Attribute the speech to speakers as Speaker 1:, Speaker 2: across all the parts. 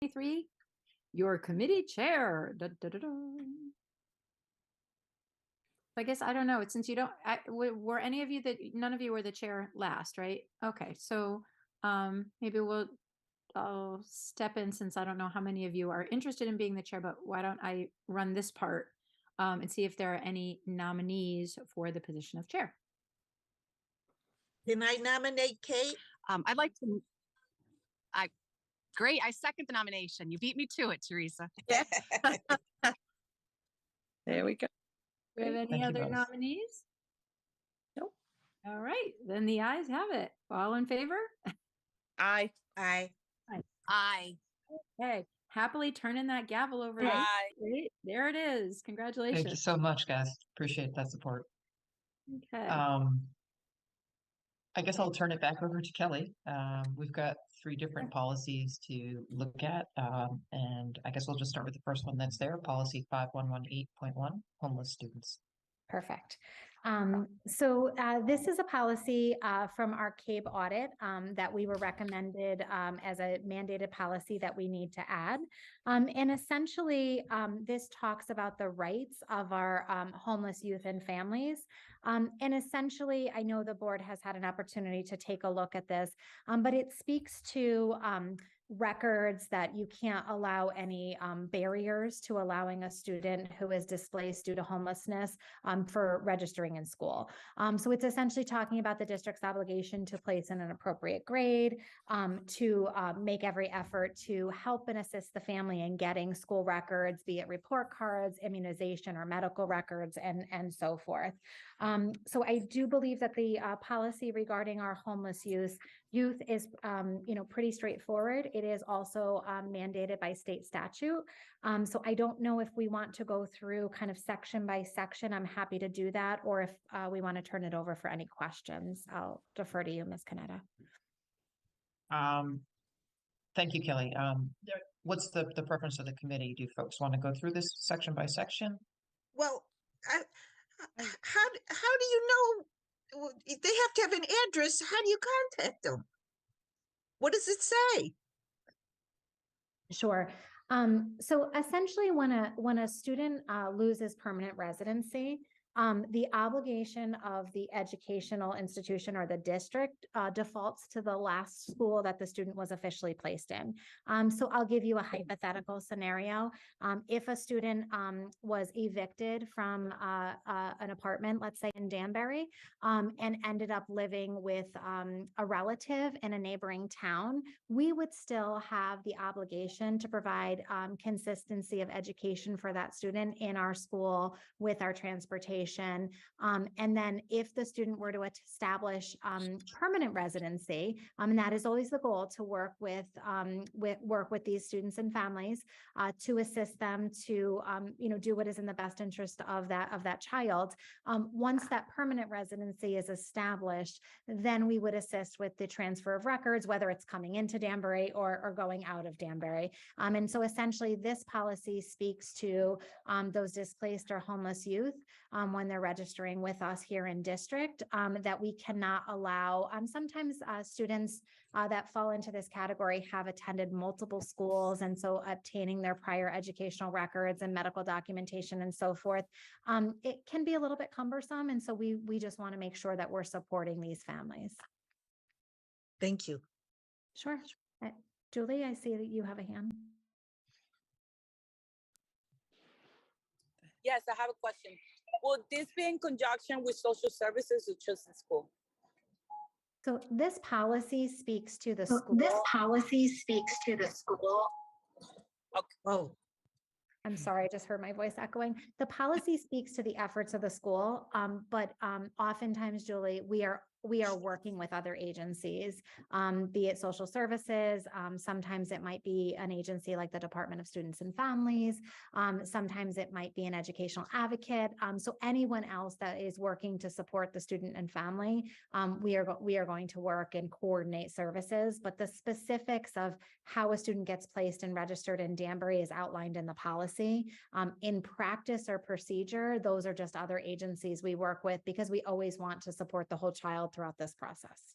Speaker 1: 2023, your committee chair. Da, da, da, da. I guess I don't know. Since you don't, were any of you none of you were the chair last, right? Okay, so maybe I'll step in since I don't know how many of you are interested in being the chair, but why don't I run this part and see if there are any nominees for the position of chair.
Speaker 2: Can I nominate Kate?
Speaker 3: I'd like to. Great. I second the nomination. You beat me to it, Teresa.
Speaker 4: There we go.
Speaker 1: Do we have any other nominees?
Speaker 4: Nope.
Speaker 1: All right, then the ayes have it. All in favor?
Speaker 4: Aye.
Speaker 2: Aye.
Speaker 3: Aye.
Speaker 1: Okay, happily turning that gavel over.
Speaker 3: Aye.
Speaker 1: Great. There it is. Congratulations.
Speaker 5: Thank you so much, guys. Appreciate that support.
Speaker 1: Okay.
Speaker 5: I guess I'll turn it back over to Kelly. We've got 3 different policies to look at, and I guess we'll just start with the first one that's there, policy 5118.1, homeless students.
Speaker 6: Perfect. So this is a policy from our CABE audit that we were recommended as a mandated policy that we need to add. And essentially, this talks about the rights of our homeless youth and families. And essentially, I know the board has had an opportunity to take a look at this, but it speaks to records that you can't allow any barriers to allowing a student who is displaced due to homelessness for registering in school. So it's essentially talking about the district's obligation to place in an appropriate grade, to make every effort to help and assist the family in getting school records, be it report cards, immunization, or medical records, and so forth. So I do believe that the policy regarding our homeless youth is, pretty straightforward. It is also mandated by state statute. So I don't know if we want to go through kind of section by section. I'm happy to do that. Or if we want to turn it over for any questions, I'll defer to you, Ms. Canetta.
Speaker 5: Thank you, Kelly. What's the preference of the committee? Do folks want to go through this section by section?
Speaker 2: Well, how do you know? If they have to have an address, how do you contact them? What does it say?
Speaker 6: Sure. So essentially, when a student loses permanent residency, the obligation of the educational institution or the district defaults to the last school that the student was officially placed in. So I'll give you a hypothetical scenario. If a student was evicted from an apartment, let's say in Danbury, and ended up living with a relative in a neighboring town, we would still have the obligation to provide consistency of education for that student in our school with our transportation. And then if the student were to establish permanent residency, and that is always the goal, to work with these students and families to assist them to do what is in the best interest of that child. Once that permanent residency is established, then we would assist with the transfer of records, whether it's coming into Danbury or going out of Danbury. And so essentially this policy speaks to those displaced or homeless youth when they're registering with us here in district, that we cannot allow. Sometimes students that fall into this category have attended multiple schools, and so obtaining their prior educational records and medical documentation and so forth, it can be a little bit cumbersome. And so we just want to make sure that we're supporting these families.
Speaker 2: Thank you.
Speaker 6: Sure. Julie, I see that you have a hand.
Speaker 7: Yes, I have a question. Will this be in conjunction with social services or just in school?
Speaker 6: So this policy speaks to the school.
Speaker 8: This policy speaks to the school.
Speaker 2: Okay. Oh,
Speaker 6: I'm sorry, I just heard my voice echoing. The policy speaks to the efforts of the school, but oftentimes, Julie, we are working with other agencies, be it social services. Sometimes it might be an agency like the Department of Students and Families. Sometimes it might be an educational advocate. So anyone else that is working to support the student and family, we are going to work and coordinate services. But the specifics of how a student gets placed and registered in Danbury is outlined in the policy. In practice or procedure, those are just other agencies we work with, because we always want to support the whole child throughout this process.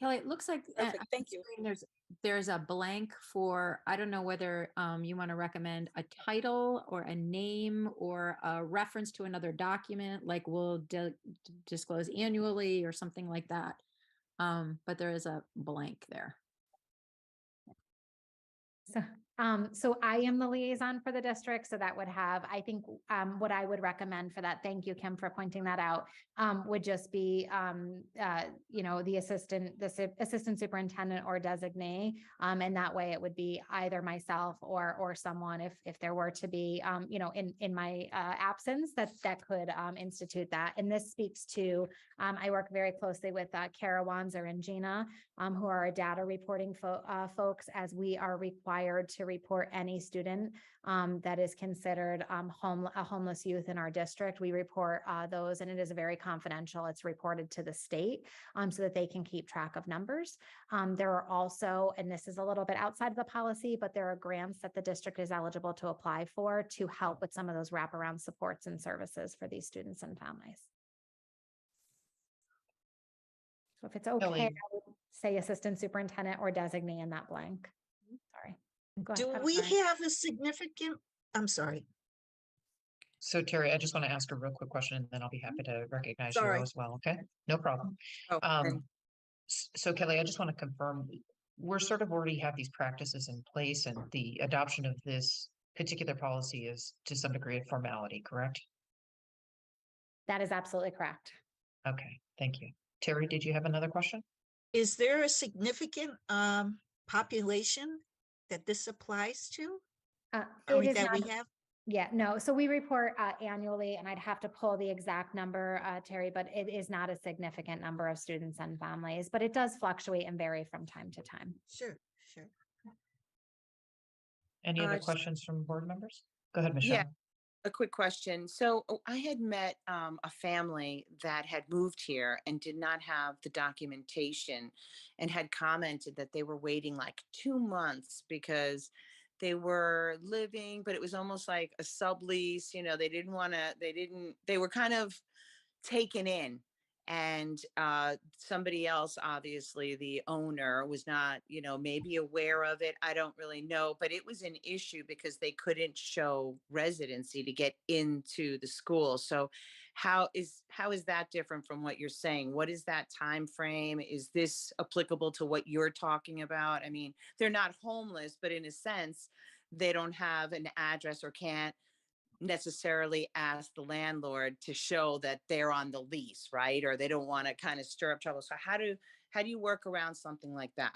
Speaker 1: Kelly, it looks like
Speaker 7: Perfect,
Speaker 1: on
Speaker 7: thank
Speaker 1: the
Speaker 7: you.
Speaker 1: screen there's a blank for, I don't know whether you want to recommend a title or a name or a reference to another document, like we'll disclose annually or something like that. But there is a blank there.
Speaker 6: So I am the liaison for the district, so that would have, I think, what I would recommend for that, thank you, Kim, for pointing that out, would just be, the assistant superintendent or designee. And that way it would be either myself or someone, if there were to be, in my absence, that could institute that. And this speaks to, I work very closely with Kara Wanzer and Gina, who are our data reporting folks, as we are required to report any student that is considered a homeless youth in our district. We report those, and it is very confidential. It's reported to the state so that they can keep track of numbers. There are also, and this is a little bit outside of the policy, but there are grants that the district is eligible to apply for to help with some of those wraparound supports and services for these students and families. So if it's okay,
Speaker 5: Kelly.
Speaker 6: I would say assistant superintendent or designee in that blank. Sorry. Go ahead.
Speaker 2: Do
Speaker 6: I'm
Speaker 2: we
Speaker 6: sorry.
Speaker 2: have a significant, I'm sorry,
Speaker 5: So Terry, I just want to ask a real quick question and then I'll be happy to recognize you
Speaker 2: Sorry.
Speaker 5: as well. Okay, no problem.
Speaker 2: Oh, okay.
Speaker 5: So Kelly, I just want to confirm, we're sort of already have these practices in place and the adoption of this particular policy is to some degree a formality, correct?
Speaker 6: That is absolutely correct.
Speaker 5: Okay, thank you. Terry, did you have another question?
Speaker 2: Is there a significant population that this applies to? Or
Speaker 6: It is
Speaker 2: that we
Speaker 6: not,
Speaker 2: have?
Speaker 6: yeah, no. So we report annually, and I'd have to pull the exact number, Terry, but it is not a significant number of students and families, but it does fluctuate and vary from time to time.
Speaker 2: Sure, sure.
Speaker 5: Any other
Speaker 4: just-
Speaker 5: questions from board members? Go ahead,
Speaker 4: Yeah.
Speaker 5: Michelle.
Speaker 4: A quick question. So I had met a family that had moved here and did not have the documentation and had commented that they were waiting like 2 months because they were living, but it was almost like a sublease. They were kind of taken in. And somebody else, obviously the owner, was not, maybe aware of it. I don't really know, but it was an issue because they couldn't show residency to get into the school. So how is that different from what you're saying? What is that time frame? Is this applicable to what you're talking about? I mean, they're not homeless, but in a sense, they don't have an address or can't necessarily ask the landlord to show that they're on the lease, right? Or they don't want to kind of stir up trouble. So how do you work around something like that?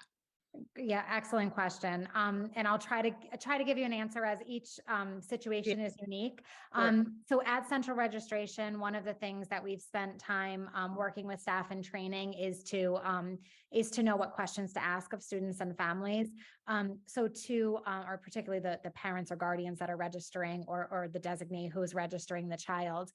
Speaker 6: Yeah, excellent question. And I'll try to give you an answer, as each situation is unique.
Speaker 4: Sure.
Speaker 6: So at central registration, one of the things that we've spent time working with staff and training is to know what questions to ask of students and families. Or particularly the parents or guardians that are registering, or the designee who is registering the child.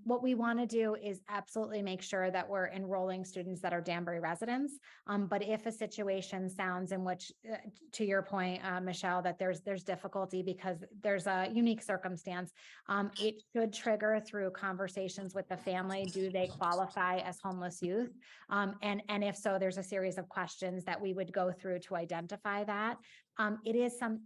Speaker 6: What we want to do is absolutely make sure that we're enrolling students that are Danbury residents. But if a situation sounds in which, to your point, Michelle, that there's difficulty because there's a unique circumstance, it should trigger through conversations with the family. Do they qualify as homeless youth? And if so, there's a series of questions that we would go through to identify that.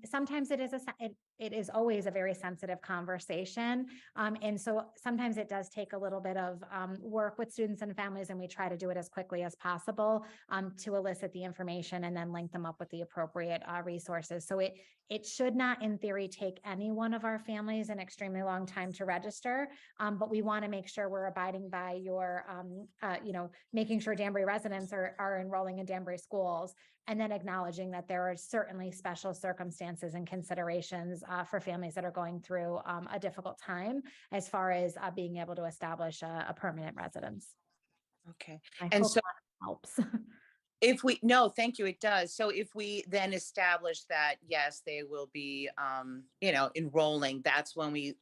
Speaker 6: Sometimes it is always a very sensitive conversation. And so sometimes it does take a little bit of work with students and families, and we try to do it as quickly as possible to elicit the information and then link them up with the appropriate resources. So it should not, in theory, take any one of our families an extremely long time to register, but we want to make sure we're abiding by your, making sure Danbury residents are enrolling in Danbury schools, and then acknowledging that there are certainly special circumstances and considerations for families that are going through a difficult time as far as being able to establish a permanent residence.
Speaker 4: Okay.
Speaker 6: I
Speaker 4: And
Speaker 6: hope
Speaker 4: so
Speaker 6: that helps.
Speaker 4: no, thank you, it does. So if we then establish that, yes, they will be, enrolling, that's when we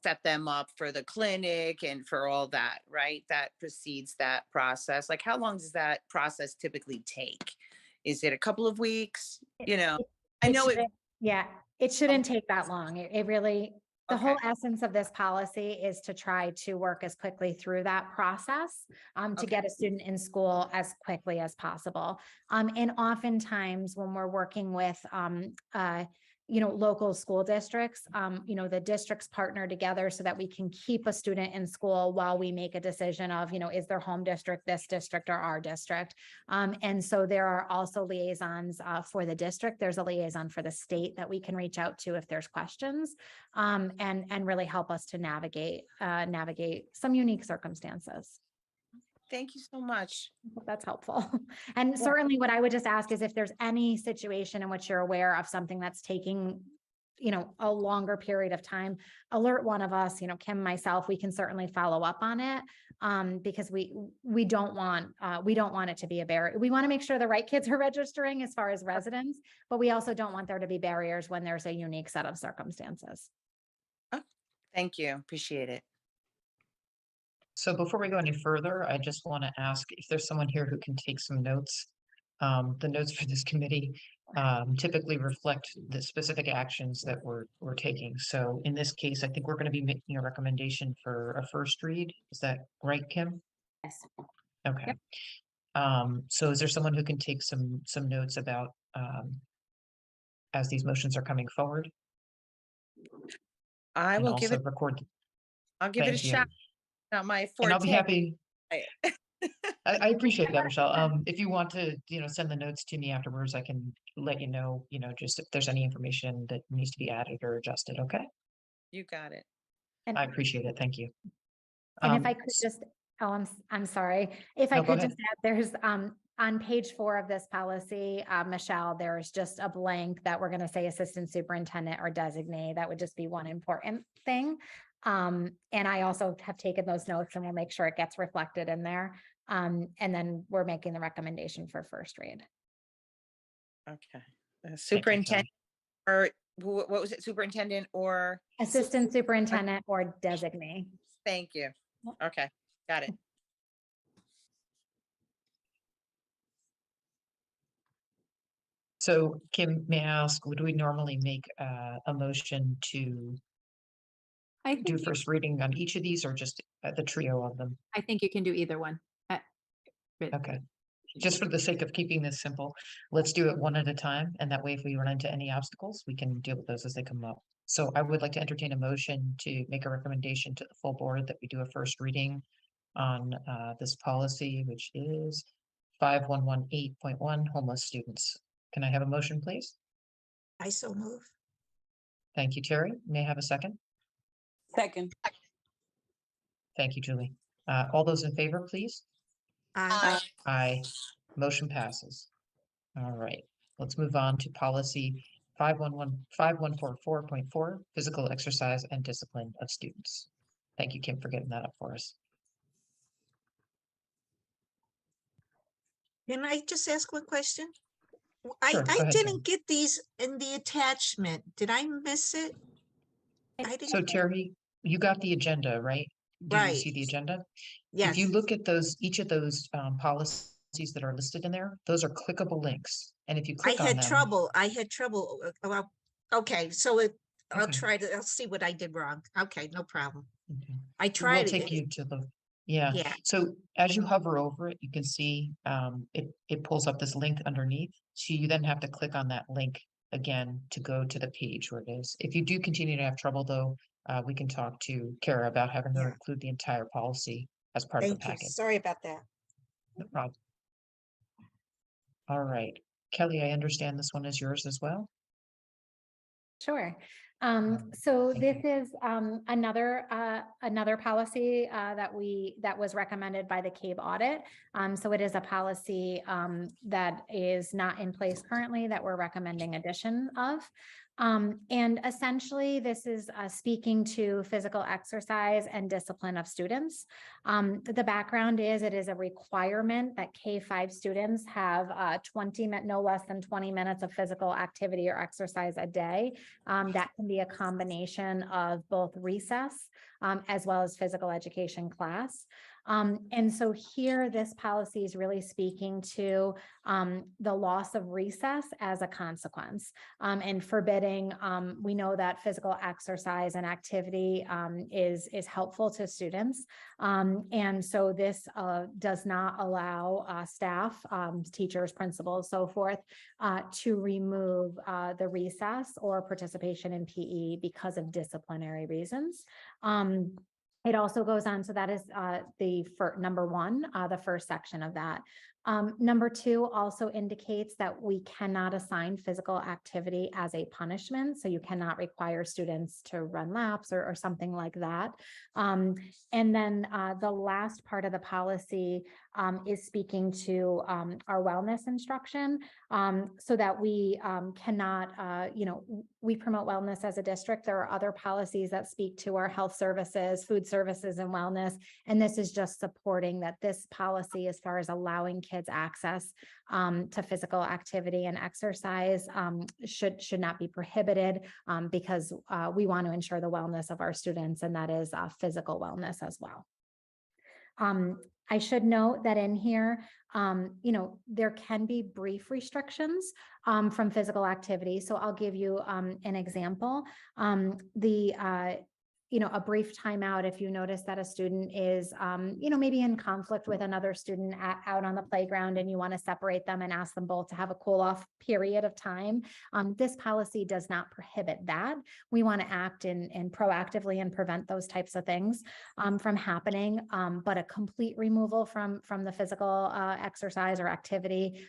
Speaker 4: set them up for the clinic and for all that, right? That precedes that process. Like, how long does that process typically take? Is it a couple of weeks? I know it.
Speaker 6: Yeah, it shouldn't take that long. It really, The whole
Speaker 4: Okay.
Speaker 6: essence of this policy is to try to work as quickly through that process to get a student in school as quickly as possible. And oftentimes when we're working with local school districts, the districts partner together so that we can keep a student in school while we make a decision of, is their home district, this district, or our district. And so there are also liaisons for the district. There's a liaison for the state that we can reach out to if there's questions, and really help us to navigate some unique circumstances.
Speaker 4: Thank you so much.
Speaker 6: Hope that's helpful. And certainly what I would just ask is if there's any situation in which you're aware of something that's taking, a longer period of time, alert one of us, Kim, myself, we can certainly follow up on it. Because we don't want it to be a barrier. We want to make sure the right kids are registering as far as residents, but we also don't want there to be barriers when there's a unique set of circumstances.
Speaker 4: Thank you. Appreciate it.
Speaker 5: So before we go any further, I just want to ask if there's someone here who can take some notes. The notes for this committee typically reflect the specific actions that we're taking. So in this case, I think we're going to be making a recommendation for a first read. Is that right, Kim?
Speaker 6: Yes.
Speaker 5: Okay. So is there someone who can take some notes about as these motions are coming forward?
Speaker 4: I
Speaker 5: And
Speaker 4: will give
Speaker 5: also
Speaker 4: it.
Speaker 5: record.
Speaker 4: I'll give it a
Speaker 5: Thank you.
Speaker 4: shot. Not my
Speaker 5: And I'll be
Speaker 4: forte.
Speaker 5: happy. I appreciate that, Michelle. If you want to, send the notes to me afterwards, I can let you know, just if there's any information that needs to be added or adjusted. Okay.
Speaker 4: You got it.
Speaker 6: And,
Speaker 5: I appreciate it. Thank you.
Speaker 6: and if I could just, I'm sorry, if I
Speaker 5: No, go
Speaker 6: could
Speaker 5: ahead.
Speaker 6: just add, there's, on page 4 of this policy, Michelle, there's just a blank that we're going to say assistant superintendent or designate. That would just be one important thing. And I also have taken those notes and we'll make sure it gets reflected in there. And then we're making the recommendation for first read.
Speaker 4: Okay.
Speaker 5: Thank you,
Speaker 4: Superintendent
Speaker 5: Kelly.
Speaker 4: or what was it? Superintendent or?
Speaker 6: Assistant superintendent or designate.
Speaker 4: Thank you. Okay. Got it.
Speaker 5: So Kim, may I ask, would we normally make a motion to
Speaker 1: I
Speaker 5: do
Speaker 1: think,
Speaker 5: first reading on each of these or just the trio of them?
Speaker 1: I think you can do either one.
Speaker 5: Okay. Just for the sake of keeping this simple, let's do it one at a time. And that way, if we run into any obstacles, we can deal with those as they come up. So I would like to entertain a motion to make a recommendation to the full board that we do a first reading on this policy, which is 5118.1 homeless students. Can I have a motion, please?
Speaker 2: I so move.
Speaker 5: Thank you, Terry. May I have a second?
Speaker 7: Second.
Speaker 5: Thank you, Julie. All those in favor, please?
Speaker 2: Aye.
Speaker 5: Aye. Motion passes. All right, let's move on to policy 5144.4, physical exercise and discipline of students. Thank you, Kim, for getting that up for us.
Speaker 2: Can I just ask one question?
Speaker 5: Sure, go
Speaker 2: I
Speaker 5: ahead,
Speaker 2: didn't get these in the attachment. Did I miss it? I
Speaker 5: So
Speaker 2: didn't,
Speaker 5: Terry, you got the agenda, right? Do you
Speaker 2: Right.
Speaker 5: see the agenda?
Speaker 2: yes.
Speaker 5: If you look at each of those policies that are listed in there, those are clickable links. And if you
Speaker 2: I
Speaker 5: click on
Speaker 2: had
Speaker 5: them.
Speaker 2: trouble. Well, okay, so I'll
Speaker 5: Okay.
Speaker 2: I'll see what I did wrong. Okay, no problem.
Speaker 5: Okay.
Speaker 2: I
Speaker 5: It will
Speaker 2: tried
Speaker 5: take
Speaker 2: it.
Speaker 5: you to the, yeah.
Speaker 2: Yeah,
Speaker 5: So as you hover over it, you can see it pulls up this link underneath. So you then have to click on that link again to go to the page where it is. If you do continue to have trouble though, we can talk to Kara about having her
Speaker 2: Yeah.
Speaker 5: include the entire policy as part of the
Speaker 2: thank you.
Speaker 5: packet.
Speaker 2: Sorry about that.
Speaker 5: No problem. All right. Kelly, I understand this one is yours as well.
Speaker 6: Sure. So
Speaker 5: Thank
Speaker 6: this is another policy that was recommended by the CABE audit. So it is a policy that is not in place currently that we're recommending addition of. And essentially, this is speaking to physical exercise and discipline of students. The background is it is a requirement that K-5 students have no less than 20 minutes of physical activity or exercise a day. That can be a combination of both recess as well as physical education class. And so here, this policy is really speaking to the loss of recess as a consequence, and forbidding. We know that physical exercise and activity is helpful to students. And so this does not allow staff, teachers, principals, so forth, to remove the recess or participation in PE because of disciplinary reasons. It also goes on, so that is number one, the first section of that. Number two also indicates that we cannot assign physical activity as a punishment. So you cannot require students to run laps or something like that. And then the last part of the policy is speaking to our wellness instruction, so that we cannot, we promote wellness as a district. There are other policies that speak to our health services, food services, and wellness. And this is just supporting that this policy, as far as allowing kids access to physical activity and exercise, should not be prohibited, because we want to ensure the wellness of our students, and that is physical wellness as well. I should note that in here, there can be brief restrictions from physical activity. So I'll give you an example. A brief timeout if you notice that a student is, maybe in conflict with another student out on the playground, and you want to separate them and ask them both to have a cool off period of time. This policy does not prohibit that. We want to act in proactively and prevent those types of things from happening. But a complete removal from the physical exercise or activity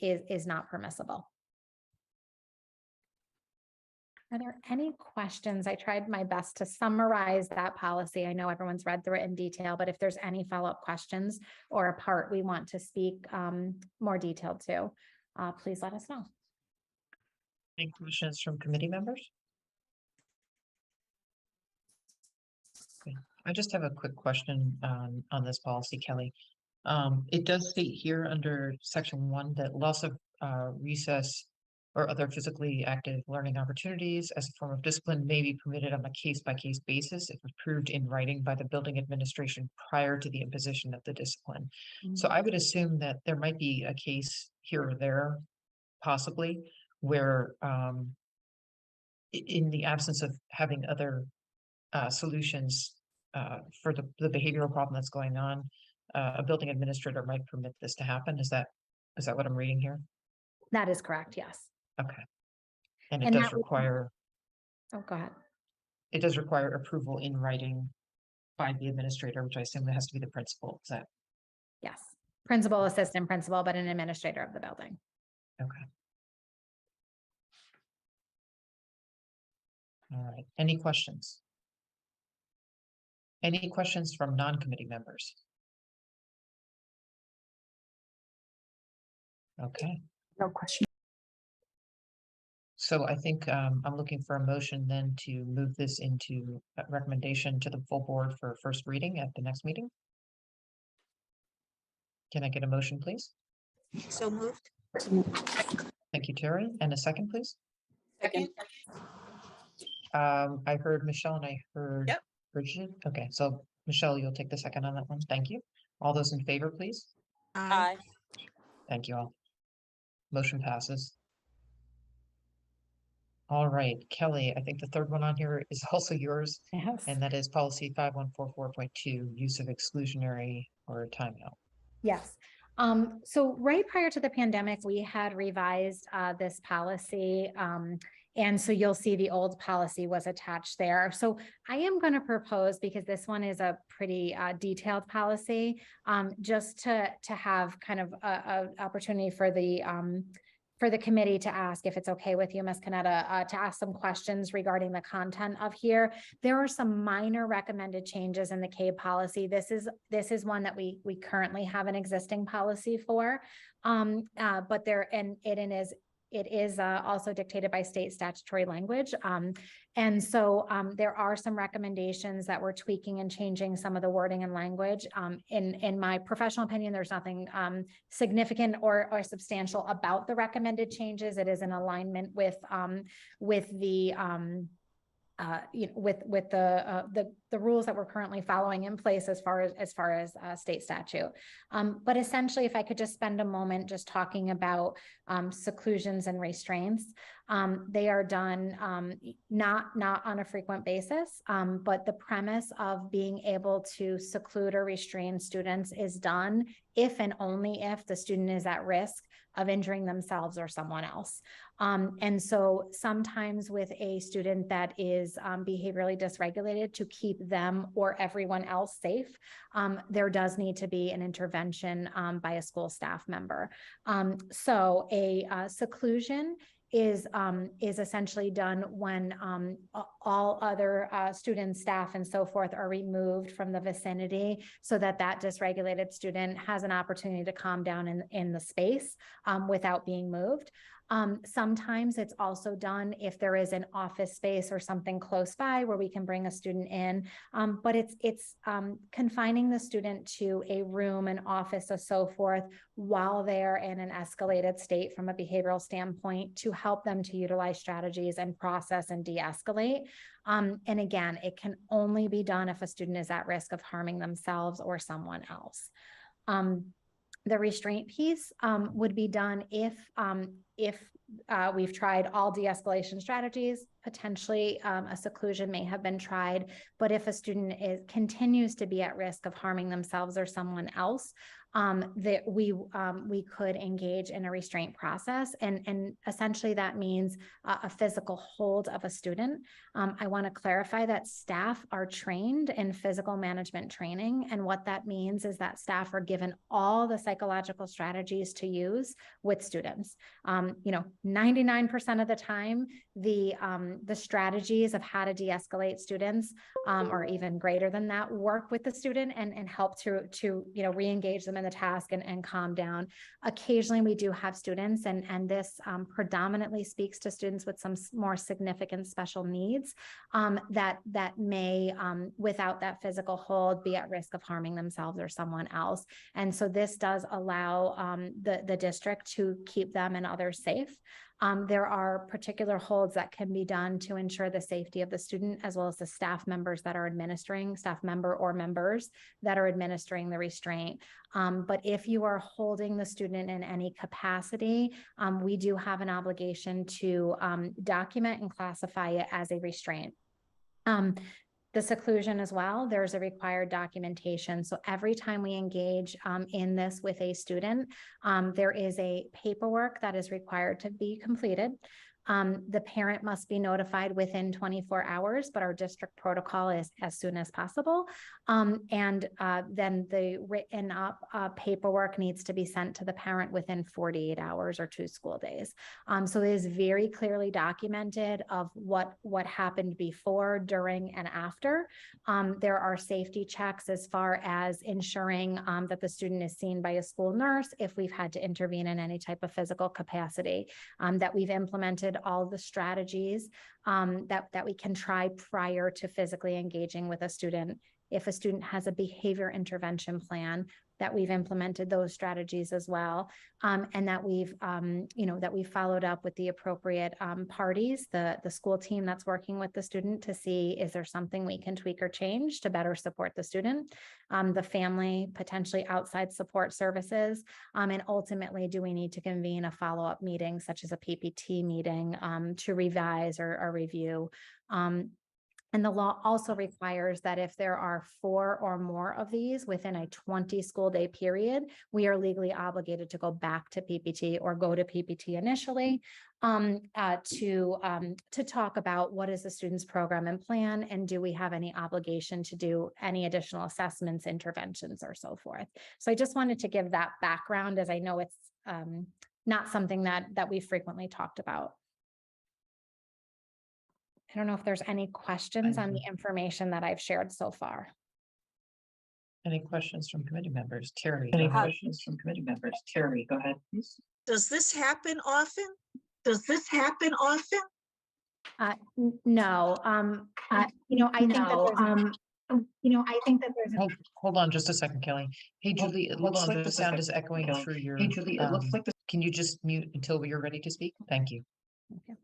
Speaker 6: is not permissible. Are there any questions? I tried my best to summarize that policy. I know everyone's read through it in detail, but if there's any follow-up questions or a part we want to speak more detailed to, please let us know.
Speaker 5: Any questions from committee members? Okay. I just have a quick question on this policy, Kelly. It does state here under section 1 that loss of recess or other physically active learning opportunities as a form of discipline may be permitted on a case-by-case basis if approved in writing by the building administration prior to the imposition of the discipline. So I would assume that there might be a case here or there, possibly, where in the absence of having other solutions for the behavioral problem that's going on, a building administrator might permit this to happen. Is that what I'm reading here?
Speaker 6: That is correct, yes.
Speaker 5: Okay. And it
Speaker 6: And
Speaker 5: does
Speaker 6: that would-
Speaker 5: require,
Speaker 6: Oh, go ahead.
Speaker 5: it does require approval in writing by the administrator, which I assume it has to be the principal. Is that
Speaker 6: Yes. Principal, assistant principal, but an administrator of the building.
Speaker 5: okay? All right. Any questions? Any questions from non-committee members? Okay.
Speaker 3: No question.
Speaker 5: So I think I'm looking for a motion then to move this into a recommendation to the full board for first reading at the next meeting. Can I get a motion, please?
Speaker 2: So moved.
Speaker 5: Thank you, Terry. And a second, please.
Speaker 7: Second.
Speaker 5: I heard Michelle and I heard
Speaker 7: Yep.
Speaker 5: Bridget. Okay, so Michelle, you'll take the second on that one. Thank you. All those in favor, please.
Speaker 2: Aye.
Speaker 5: Thank you all. Motion passes. All right, Kelly, I think the third one on here is also yours,
Speaker 6: Yes.
Speaker 5: and that is policy 5144.2, use of exclusionary or timeout.
Speaker 6: Yes. So right prior to the pandemic, we had revised this policy. And so you'll see the old policy was attached there. So I am going to propose, because this one is a pretty detailed policy, just to have kind of a opportunity for the committee to ask if it's okay with you, Ms. Canetta, to ask some questions regarding the content of here. There are some minor recommended changes in the CABE policy. This is one that we currently have an existing policy for, but it is also dictated by state statutory language. And so there are some recommendations that we're tweaking and changing some of the wording and language. In my professional opinion, there's nothing significant or substantial about the recommended changes. It is in alignment with the with the rules that we're currently following in place as far as state statute. But essentially, if I could just spend a moment just talking about seclusions and restraints, they are done not on a frequent basis, but the premise of being able to seclude or restrain students is done if and only if the student is at risk of injuring themselves or someone else. And so sometimes with a student that is behaviorally dysregulated, to keep them or everyone else safe, there does need to be an intervention by a school staff member. So a seclusion is essentially done when all other students, staff, and so forth are removed from the vicinity, so that dysregulated student has an opportunity to calm down in the space without being moved. Sometimes it's also done if there is an office space or something close by where we can bring a student in, but it's confining the student to a room, an office, or so forth, while they're in an escalated state from a behavioral standpoint, to help them to utilize strategies and process and de-escalate. And again, it can only be done if a student is at risk of harming themselves or someone else. The restraint piece would be done if we've tried all de-escalation strategies. Potentially a seclusion may have been tried, but if a student continues to be at risk of harming themselves or someone else, that we could engage in a restraint process, and essentially that means a physical hold of a student. I want to clarify that staff are trained in physical management training, and what that means is that staff are given all the psychological strategies to use with students. 99% of the time, the strategies of how to de-escalate students, or even greater than that, work with the student and help to re-engage them in the task and calm down. Occasionally, we do have students, and this predominantly speaks to students with some more significant special needs that may, without that physical hold, be at risk of harming themselves or someone else. And so this does allow the district to keep them and others safe. There are particular holds that can be done to ensure the safety of the student, as well as the staff members that are administering, staff member or members that are administering the restraint. But if you are holding the student in any capacity, we do have an obligation to document and classify it as a restraint. The seclusion as well, there's a required documentation. So every time we engage in this with a student, there is a paperwork that is required to be completed. The parent must be notified within 24 hours, but our district protocol is as soon as possible. And then the written up paperwork needs to be sent to the parent within 48 hours or 2 school days. So it is very clearly documented of what happened before, during, and after. There are safety checks as far as ensuring that the student is seen by a school nurse if we've had to intervene in any type of physical capacity, that we've implemented all the strategies that we can try prior to physically engaging with a student. If a student has a behavior intervention plan, that we've implemented those strategies as well, and that we've followed up with the appropriate parties, the school team that's working with the student, to see, is there something we can tweak or change to better support the student, the family, potentially outside support services, and ultimately, do we need to convene a follow-up meeting, such as a PPT meeting, to revise or review. And the law also requires that if there are 4 or more of these within a 20 school day period, we are legally obligated to go back to PPT or go to PPT initially to talk about what is the student's program and plan, and do we have any obligation to do any additional assessments, interventions, or so forth. So I just wanted to give that background, as I know it's not something that we frequently talked about. I don't know if there's any questions on the information that I've shared so far.
Speaker 5: Any questions from committee members? Terry.
Speaker 9: Any
Speaker 5: go ahead.
Speaker 9: questions from committee members? Terry, go ahead, please.
Speaker 2: Does this happen often? Does this happen often?
Speaker 6: No, I think that there's
Speaker 5: Hold on just a second, Kelly. Hey, Julie, it looks like the sound is echoing
Speaker 9: Kelly.
Speaker 5: through your.
Speaker 9: Hey, Julie, it looks like the
Speaker 5: Can you just mute until you're ready to speak? Thank you.
Speaker 6: Okay.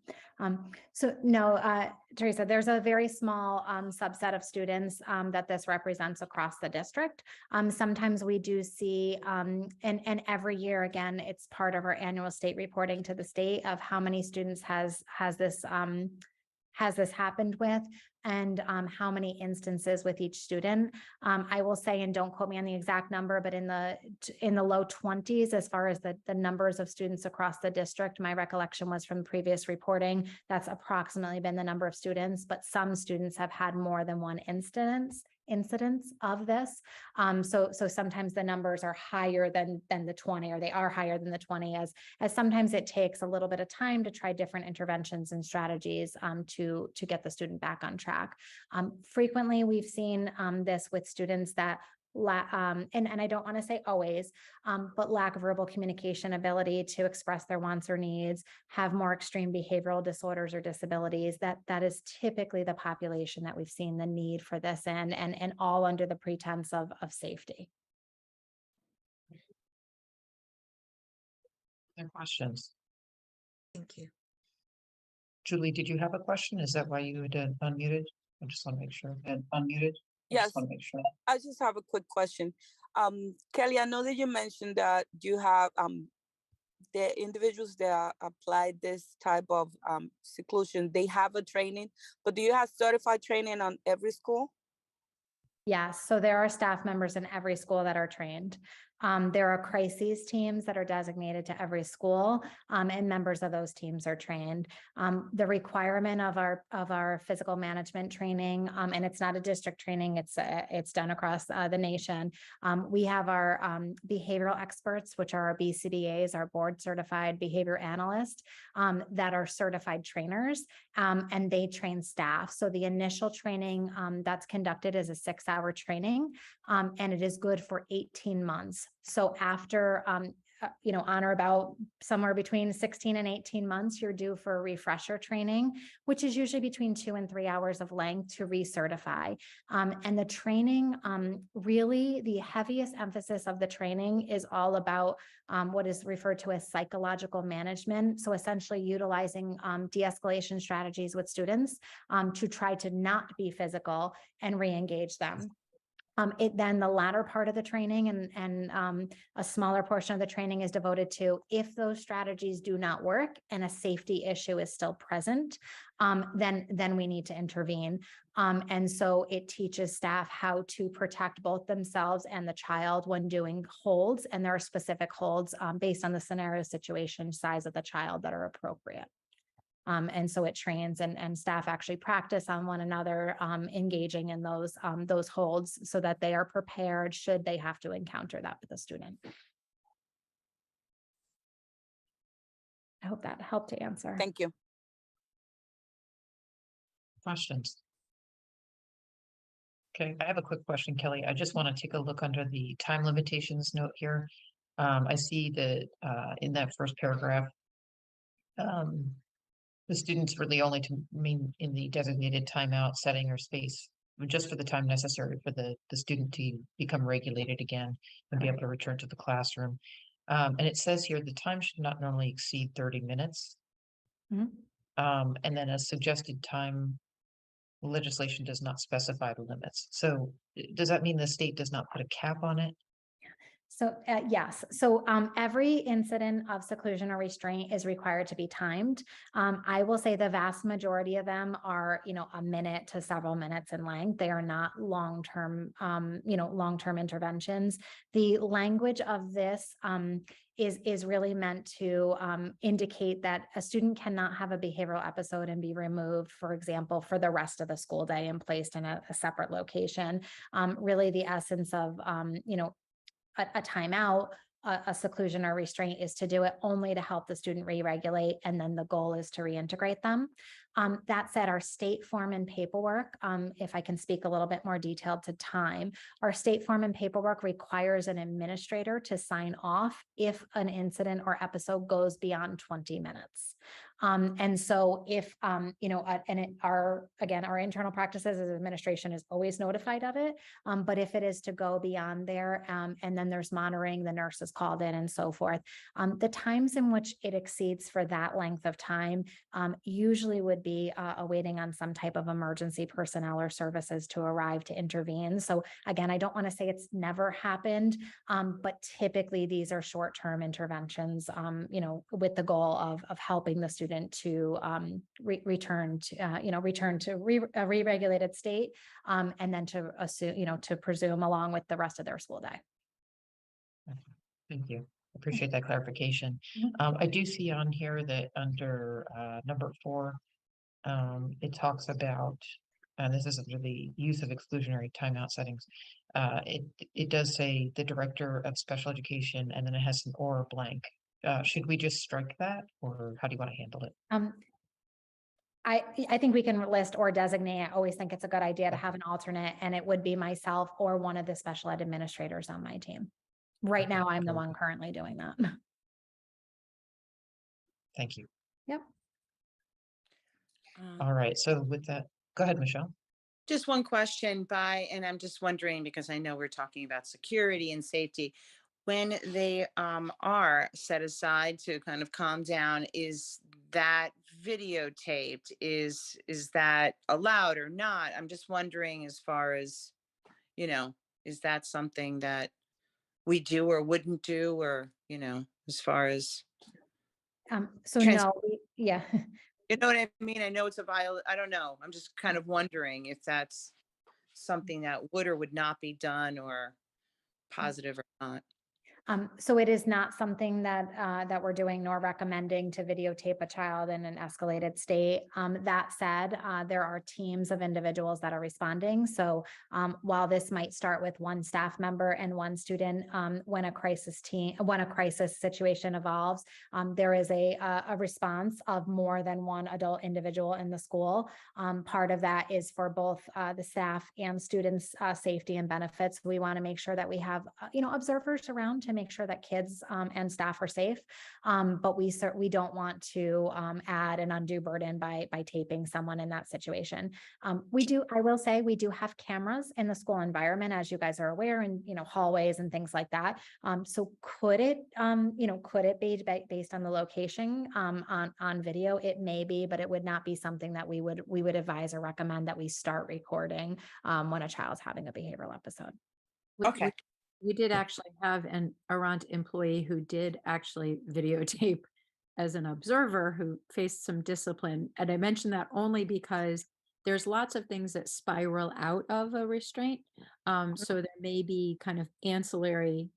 Speaker 6: So no, Teresa, there's a very small subset of students that this represents across the district. Sometimes we do see, and every year, again, it's part of our annual state reporting to the state of how many students has this happened with, and how many instances with each student. I will say, and don't quote me on the exact number, but in the low 20s, as far as the numbers of students across the district, my recollection was from previous reporting, that's approximately been the number of students, but some students have had more than one incidence of this. So sometimes the numbers are higher than the 20, or they are higher than the 20, as sometimes it takes a little bit of time to try different interventions and strategies to get the student back on track. Frequently, we've seen this with students that and I don't want to say always, but lack verbal communication ability to express their wants or needs, have more extreme behavioral disorders or disabilities. That is typically the population that we've seen the need for this in, and all under the pretense of safety.
Speaker 5: Other questions?
Speaker 2: Thank you.
Speaker 5: Julie, did you have a question? Is that why you had unmuted? I just want to make sure. Unmuted? I
Speaker 7: Yes.
Speaker 5: just want to make sure.
Speaker 7: I just have a quick question. Kelly, I know that you mentioned that you have the individuals that applied this type of seclusion, they have a training, but do you have certified training on every school?
Speaker 6: Yes, so there are staff members in every school that are trained. There are crises teams that are designated to every school, and members of those teams are trained. The requirement of our physical management training, and it's not a district training, it's done across the nation. We have our behavioral experts, which are our BCBAs, our board certified behavior analysts, that are certified trainers, and they train staff. So the initial training that's conducted is a 6-hour training, and it is good for 18 months. So after, on or about somewhere between 16 and 18 months, you're due for a refresher training, which is usually between 2 and 3 hours of length to recertify. And the training, really the heaviest emphasis of the training is all about what is referred to as psychological management. So essentially utilizing de-escalation strategies with students to try to not be physical and re-engage them. Then the latter part of the training and a smaller portion of the training is devoted to, if those strategies do not work and a safety issue is still present, then we need to intervene. And so it teaches staff how to protect both themselves and the child when doing holds. And there are specific holds based on the scenario, situation, size of the child that are appropriate. And so it trains and staff actually practice on one another, engaging in those holds so that they are prepared should they have to encounter that with a student. I hope that helped to answer.
Speaker 7: Thank you.
Speaker 5: Questions? Okay, I have a quick question, Kelly. I just want to take a look under the time limitations note here. I see that in that first paragraph, the students really only to mean in the designated timeout setting or space, just for the time necessary for the student to become regulated again and be able to return to the classroom. And it says here, the time should not normally exceed 30 minutes.
Speaker 6: Mhm.
Speaker 5: And then a suggested time legislation does not specify the limits. So does that mean the state does not put a cap on it?
Speaker 6: So yes, so every incident of seclusion or restraint is required to be timed. I will say the vast majority of them are, a minute to several minutes in length. They are not long-term, long-term interventions. The language of this is really meant to indicate that a student cannot have a behavioral episode and be removed, for example, for the rest of the school day and placed in a separate location. Really the essence of, a timeout, a seclusion or restraint is to do it only to help the student re-regulate, and then the goal is to reintegrate them. That said, our state form and paperwork, if I can speak a little bit more detailed to time, our state form and paperwork requires an administrator to sign off if an incident or episode goes beyond 20 minutes. And so if, our internal practices as administration is always notified of it. But if it is to go beyond there, and then there's monitoring, the nurse is called in and so forth. The times in which it exceeds for that length of time, usually would be awaiting on some type of emergency personnel or services to arrive to intervene. So again, I don't want to say it's never happened, but typically these are short-term interventions, with the goal of helping the student to return to a re-regulated state, and then to assume, to presume along with the rest of their school day.
Speaker 5: Thank you. Appreciate that clarification. I do see on here that under number 4, it talks about, and this is under the use of exclusionary timeout settings. It does say the director of special education, and then it has an or blank. Should we just strike that, or how do you want to handle it?
Speaker 6: I think we can list or designate. I always think it's a good idea to have an alternate, and it would be myself or one of the special ed administrators on my team. Right now, I'm the one currently doing that.
Speaker 5: Thank you.
Speaker 6: Yep.
Speaker 5: All right. So with that, go ahead, Michelle.
Speaker 4: Just one question and I'm just wondering, because I know we're talking about security and safety. When they are set aside to kind of calm down, is that videotaped? Is that allowed or not? I'm just wondering, as far as, is that something that we do or wouldn't do, or, as far as,
Speaker 6: So
Speaker 4: Trans-
Speaker 6: no, yeah.
Speaker 4: you know what I mean? I know it's I don't know. I'm just kind of wondering if that's something that would or would not be done, or positive or not.
Speaker 6: So it is not something that we're doing nor recommending to videotape a child in an escalated state. That said, there are teams of individuals that are responding. So while this might start with one staff member and one student, when a crisis situation evolves, there is a response of more than one adult individual in the school. Part of that is for both the staff and students' safety and benefits. We want to make sure that we have observers around to make sure that kids and staff are safe. But we don't want to add an undue burden by taping someone in that situation. I will say we do have cameras in the school environment, as you guys are aware, and hallways and things like that. So could it be based on the location on video? It may be, but it would not be something that we would advise or recommend that we start recording when a child's having a behavioral episode.
Speaker 4: Okay.
Speaker 1: We did actually have an Arant employee who did actually videotape as an observer who faced some discipline. And I mention that only because there's lots of things that spiral out of a restraint. So there may be kind of ancillary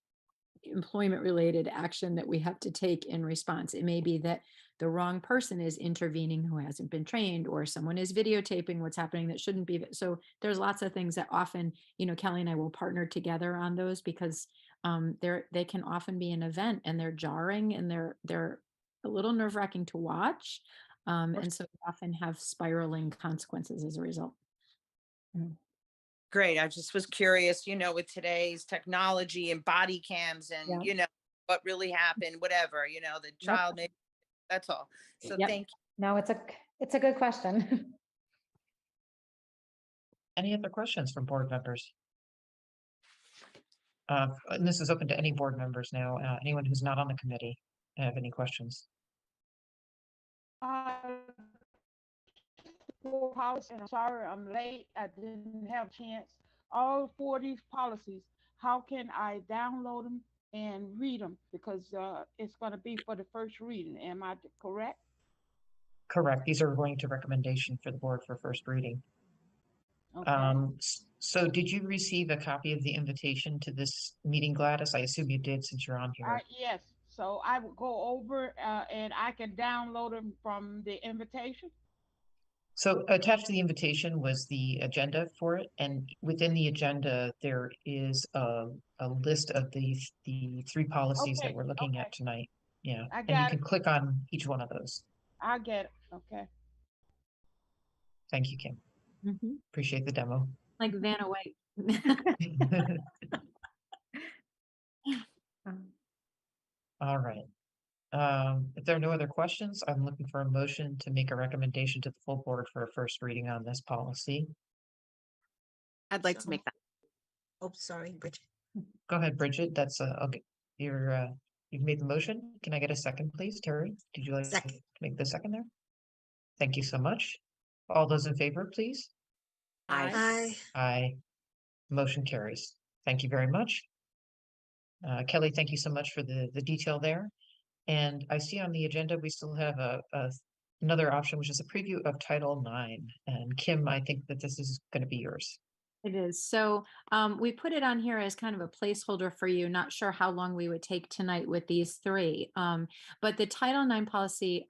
Speaker 1: employment related action that we have to take in response. It may be that the wrong person is intervening who hasn't been trained, or someone is videotaping what's happening that shouldn't be. So there's lots of things that often, Kelly and I will partner together on those, because they can often be an event, and they're jarring, and they're a little nerve-wracking to watch. And so we often have spiraling consequences as a result.
Speaker 4: Great. I just was curious, with today's technology and body cams and, what really happened, whatever, the child, maybe, that's all. So thank you.
Speaker 6: No, it's a good question.
Speaker 5: Any other questions from board members? And this is open to any board members now. Anyone who's not on the committee have any questions?
Speaker 10: Policy, and I'm sorry I'm late. I didn't have a chance. All 4 of these policies, how can I download them and read them? Because it's going to be for the first reading. Am I correct?
Speaker 5: Correct. These are going to recommendation for the board for first reading.
Speaker 10: Okay.
Speaker 5: So did you receive a copy of the invitation to this meeting, Gladys? I assume you did, since you're on here.
Speaker 10: Yes. So I will go over and I can download them from the invitation. So
Speaker 5: attached to the invitation was the agenda for it, and within the agenda there is a list of the 3 policies that we're looking at tonight. Yeah, and you can click on each one of those.
Speaker 10: I get it. Okay.
Speaker 5: Thank you, Kim. Appreciate the demo.
Speaker 1: Like Vanna White.
Speaker 5: All right. If there are no other questions, I'm looking for a motion to make a recommendation to the full board for a first reading on this policy.
Speaker 3: I'd like to
Speaker 2: So-
Speaker 3: make that.
Speaker 2: Oh, sorry, Bridget.
Speaker 5: Go ahead, Bridget. That's okay. You've made the motion. Can I get a second, please? Terry, did you like to
Speaker 2: Second.
Speaker 5: make the second there? Thank you so much. All those in favor, please?
Speaker 2: Aye.
Speaker 5: Aye. Motion carries. Thank you very much. Kelly, thank you so much for the detail there. And I see on the agenda, we still have another option, which is a preview of Title IX. And Kim, I think that this is going to be yours.
Speaker 1: It is. So we put it on here as kind of a placeholder for you. Not sure how long we would take tonight with these three. But the Title IX policy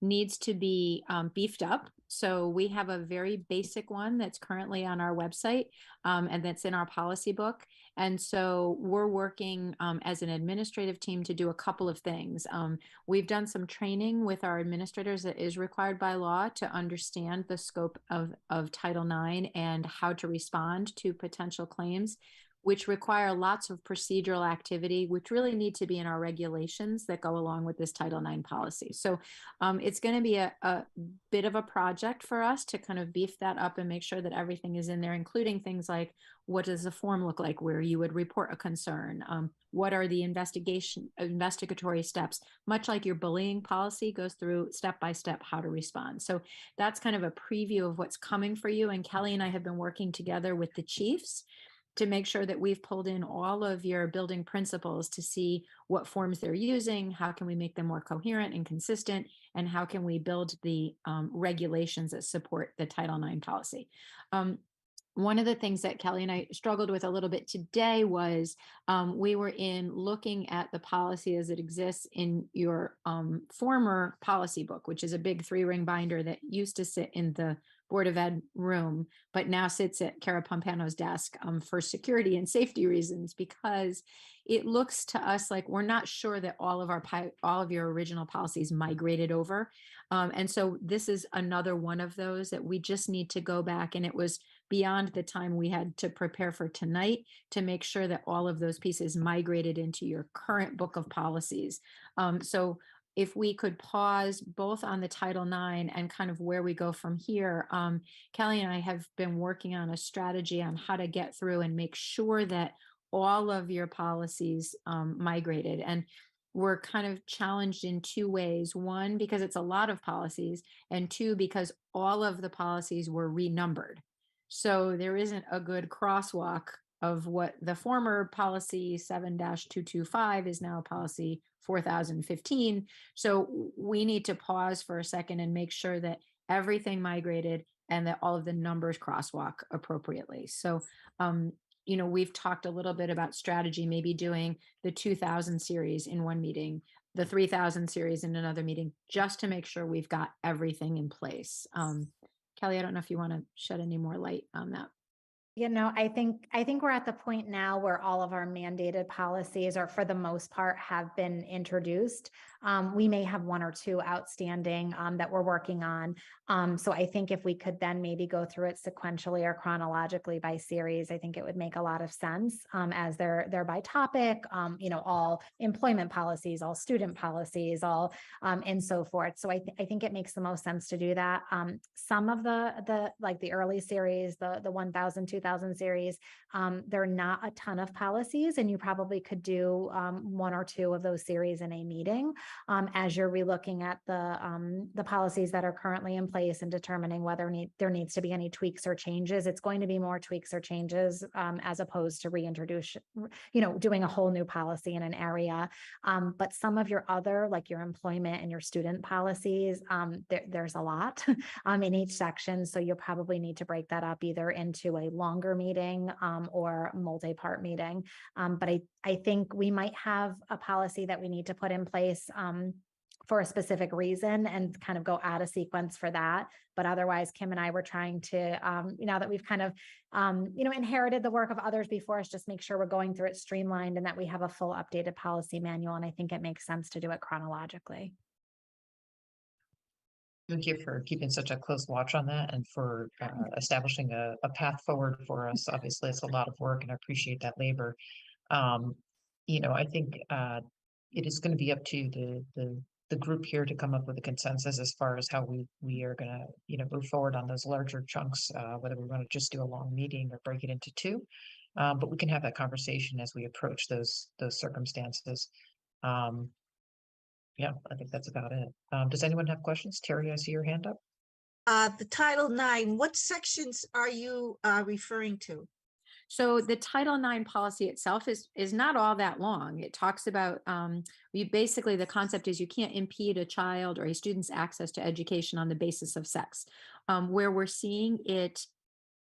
Speaker 1: needs to be beefed up. So we have a very basic one that's currently on our website and that's in our policy book. And so we're working as an administrative team to do a couple of things. We've done some training with our administrators that is required by law to understand the scope of Title IX and how to respond to potential claims, which require lots of procedural activity, which really need to be in our regulations that go along with this Title IX policy. So it's going to be a bit of a project for us to kind of beef that up and make sure that everything is in there, including things like what does the form look like where you would report a concern? What are the investigatory steps? Much like your bullying policy goes through step by step how to respond. So that's kind of a preview of what's coming for you. And Kelly and I have been working together with the chiefs to make sure that we've pulled in all of your building principles to see what forms they're using, how can we make them more coherent and consistent, and how can we build the regulations that support the Title IX policy. One of the things that Kelly and I struggled with a little bit today was we were in looking at the policy as it exists in your former policy book, which is a big 3-ring binder that used to sit in the Board of Ed room, but now sits at Kara Pompano's desk for security and safety reasons, because it looks to us like we're not sure that all of your original policies migrated over. And so this is another one of those that we just need to go back, and it was beyond the time we had to prepare for tonight to make sure that all of those pieces migrated into your current book of policies. So if we could pause both on the Title IX and kind of where we go from here, Kelly and I have been working on a strategy on how to get through and make sure that all of your policies migrated. And we're kind of challenged in 2 ways. 1, because it's a lot of policies, and 2, because all of the policies were renumbered. So there isn't a good crosswalk of what the former policy 7-225 is now policy 4015. So we need to pause for a second and make sure that everything migrated and that all of the numbers crosswalk appropriately. So, we've talked a little bit about strategy, maybe doing the 2000 series in one meeting, the 3000 series in another meeting, just to make sure we've got everything in place. Kelly, I don't know if you want to shed any more light on that.
Speaker 6: I think we're at the point now where all of our mandated policies, or for the most part, have been introduced. We may have 1 or 2 outstanding that we're working on. So I think if we could then maybe go through it sequentially or chronologically by series, I think it would make a lot of sense as they're by topic, all employment policies, all student policies, all and so forth. So I think it makes the most sense to do that. Some of the like the early series, the 1000, 2000 series, there are not a ton of policies, and you probably could do 1 or 2 of those series in a meeting as you're relooking at the policies that are currently in place and determining whether there needs to be any tweaks or changes. It's going to be more tweaks or changes as opposed to reintroduce, doing a whole new policy in an area. But some of your other, like your employment and your student policies, there's a lot in each section. So you'll probably need to break that up either into a longer meeting or multi-part meeting. But I think we might have a policy that we need to put in place for a specific reason and kind of go out of sequence for that. But otherwise, Kim and I were trying to, now that we've kind of, inherited the work of others before us, just make sure we're going through it streamlined and that we have a full updated policy manual. And I think it makes sense to do it chronologically.
Speaker 5: Thank you for keeping such a close watch on that and for establishing a path forward for us. Obviously, it's a lot of work and I appreciate that labor. I think it is going to be up to the group here to come up with a consensus as far as how we are going to, move forward on those larger chunks, whether we want to just do a long meeting or break it into two. But we can have that conversation as we approach those circumstances. Yeah, I think that's about it. Does anyone have questions? Terry, I see your hand up.
Speaker 2: The Title IX, what sections are you referring to?
Speaker 1: So the Title IX policy itself is not all that long. It talks about, basically the concept is you can't impede a child or a student's access to education on the basis of sex. Where we're seeing it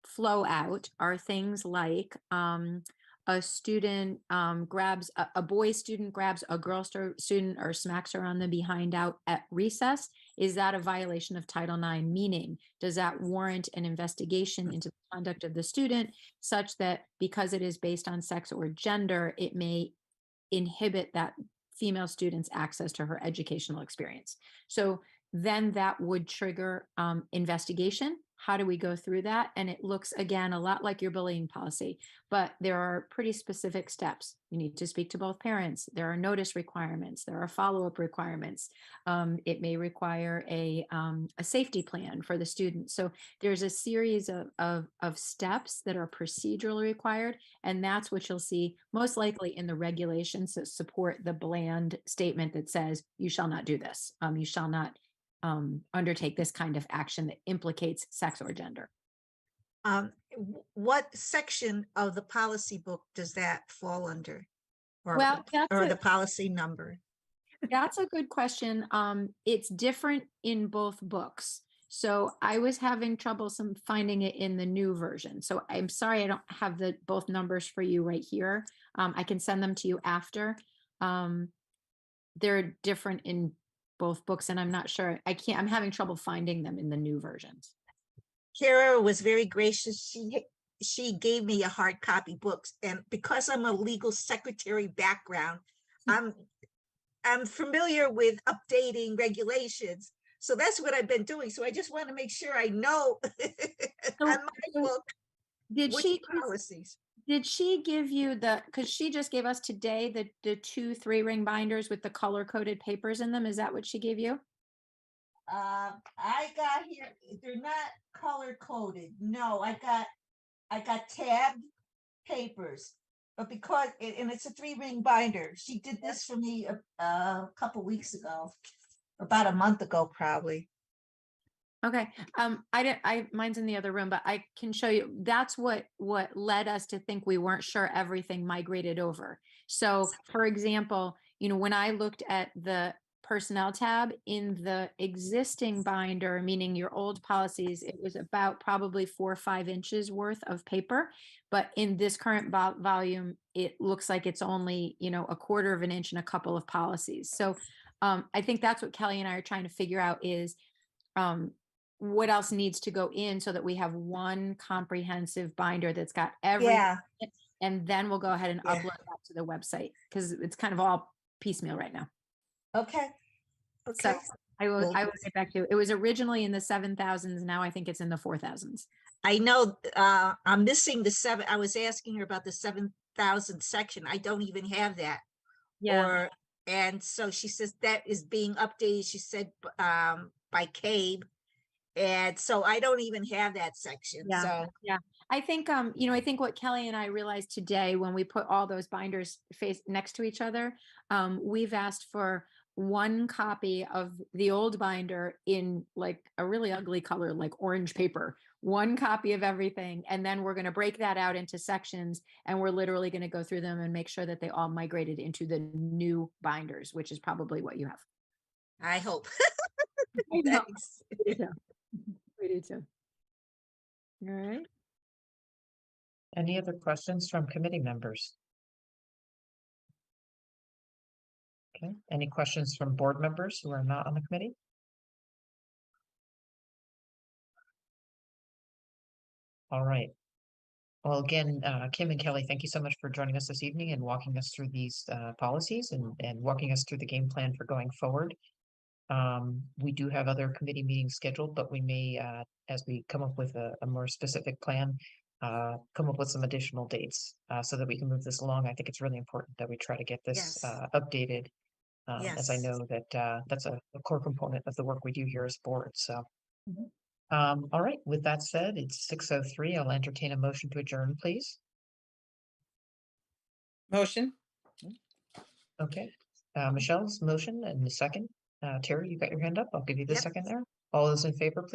Speaker 1: flow out are things like a student grabs, a boy student grabs a girl student or smacks her on the behind out at recess. Is that a violation of Title IX? Meaning, does that warrant an investigation into the conduct of the student such that because it is based on sex or gender, it may inhibit that female student's access to her educational experience? So then that would trigger investigation. How do we go through that? And it looks, again, a lot like your bullying policy, but there are pretty specific steps. You need to speak to both parents. There are notice requirements. There are follow-up requirements. It may require a safety plan for the student. So there's a series of steps that are procedurally required, and that's what you'll see most likely in the regulations that support the bland statement that says, you shall not do this. You shall not undertake this kind of action that implicates sex or gender.
Speaker 2: What section of the policy book does that fall under? Or,
Speaker 1: Well,
Speaker 2: or the policy number?
Speaker 1: That's a good question. It's different in both books. So I was having trouble finding it in the new version. So I'm sorry I don't have both numbers for you right here. I can send them to you after. They're different in both books, and I'm not sure. I'm having trouble finding them in the new versions.
Speaker 2: Kara was very gracious. She gave me a hard copy books, and because I'm a legal secretary background, I'm familiar with updating regulations. So that's what I've been doing. So I just want to make sure I know on my book
Speaker 1: Did
Speaker 2: which
Speaker 1: she
Speaker 2: policies.
Speaker 1: Did she give you because she just gave us today the 2 3-ring binders with the color coded papers in them? Is that what she gave you?
Speaker 2: I got here, they're not color coded. No, I got tabbed papers, but because and it's a 3-ring binder. She did this for me a couple weeks ago, about a month ago, probably.
Speaker 1: Okay. Mine's in the other room, but I can show you. That's what led us to think we weren't sure everything migrated over. So for example, when I looked at the personnel tab in the existing binder, meaning your old policies, it was about probably 4 or 5 inches worth of paper. But in this current volume, it looks like it's only, 1/4 of an inch and a couple of policies. So I think that's what Kelly and I are trying to figure out is, what else needs to go in so that we have one comprehensive binder that's got everything.
Speaker 2: Yeah.
Speaker 1: And then we'll go ahead and upload that to the website because it's kind of all piecemeal right now.
Speaker 2: Okay.
Speaker 1: So I will get back to you. It was originally in the 7,000s. Now I think it's in the 4,000s.
Speaker 2: I know I'm missing the 7. I was asking her about the 7,000 section. I don't even have that.
Speaker 1: Yeah.
Speaker 2: And so she says that is being updated. She said by CABE. And so I don't even have that section.
Speaker 1: Yeah.
Speaker 2: So
Speaker 1: yeah. I think, I think what Kelly and I realized today when we put all those binders next to each other, we've asked for one copy of the old binder in like a really ugly color, like orange paper, one copy of everything. And then we're going to break that out into sections, and we're literally going to go through them and make sure that they all migrated into the new binders, which is probably what you have.
Speaker 2: I hope.
Speaker 1: I know.
Speaker 2: Thanks.
Speaker 1: We do too. All right.
Speaker 5: Any other questions from committee members? Okay, any questions from board members who are not on the committee? All right. Well, again, Kim and Kelly, thank you so much for joining us this evening and walking us through these policies and walking us through the game plan for going forward. We do have other committee meetings scheduled, but we may, as we come up with a more specific plan, come up with some additional dates so that we can move this along. I think it's really important that we try to get this
Speaker 2: Yes.
Speaker 5: updated As I
Speaker 2: Yes.
Speaker 5: know that, that's a core component of the work we do here as board, so.
Speaker 6: Mhm.
Speaker 5: All right, with that said, it's 6:03. I'll entertain a motion to adjourn, please.
Speaker 4: Motion?
Speaker 5: Okay, Michelle's motion and the second. Terry, you got your hand up. I'll give you the
Speaker 2: Yep.
Speaker 5: second there. All those in favor, please.